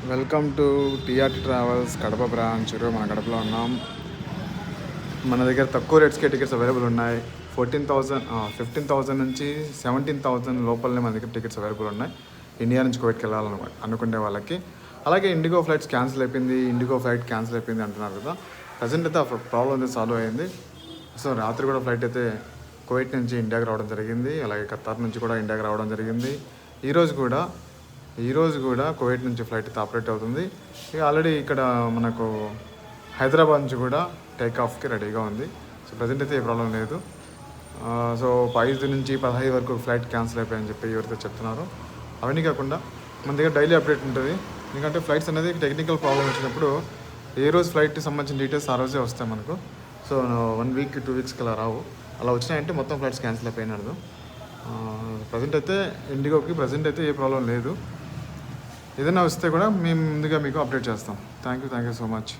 Welcome to TRT travels Kadapa branch. మన కడపలో ఉన్నాం. మన దగ్గర తక్కువ రేట్స్కే టికెట్స్ అవైలబుల్ ఉన్నాయి. 15,000 నుంచి 17,000 లోపలనే మన దగ్గర టికెట్స్ అవైలబుల్ ఉన్నాయి. ఇండియా నుంచి కువైట్కి వెళ్ళాలన్నమాట అనుకునే వాళ్ళకి. అలాగే ఇండిగో ఫ్లైట్స్ క్యాన్సిల్ అయిపోయింది, ఇండిగో ఫ్లైట్ క్యాన్సిల్ అయిపోయింది అంటున్నారు కదా. ప్రజెంట్ అయితే ఆ ప్రాబ్లం అయితే సాల్వ్ అయింది. సో రాత్రి కూడా ఫ్లైట్ అయితే కువైట్ నుంచి ఇండియాకి రావడం జరిగింది. అలాగే ఖతార్ నుంచి కూడా ఇండియాకి రావడం జరిగింది. ఈరోజు కూడా కువైట్ నుంచి ఫ్లైట్ అయితే ఆపరేట్ అవుతుంది. ఇక ఆల్రెడీ ఇక్కడ మనకు హైదరాబాద్ నుంచి కూడా టేక్ ఆఫ్కి రెడీగా ఉంది. సో ప్రజెంట్ అయితే ఏ ప్రాబ్లం లేదు. సో 5 నుంచి 15 వరకు ఫ్లైట్ క్యాన్సిల్ అయిపోయాయని చెప్పి ఎవరైతే చెప్తున్నారు. అవన్నీ కాకుండా మన దగ్గర డైలీ అప్డేట్ ఉంటుంది. ఎందుకంటే ఫ్లైట్స్ అనేది టెక్నికల్ ప్రాబ్లం వచ్చినప్పుడు ఏ రోజు ఫ్లైట్కి సంబంధించిన డీటెయిల్స్ ఆ రోజే వస్తాయి మనకు. సో 1 వీక్ 2 వీక్స్కి అలా రావు. అలా వచ్చినాయంటే మొత్తం ఫ్లైట్స్ క్యాన్సిల్ అయిపోయినారు. ప్రజెంట్ అయితే ఇండిగోకి ప్రజెంట్ అయితే ఏ ప్రాబ్లం లేదు. ఏదైనా వస్తే కూడా మేము ముందుగా మీకు అప్డేట్ చేస్తాం. Thank you so much.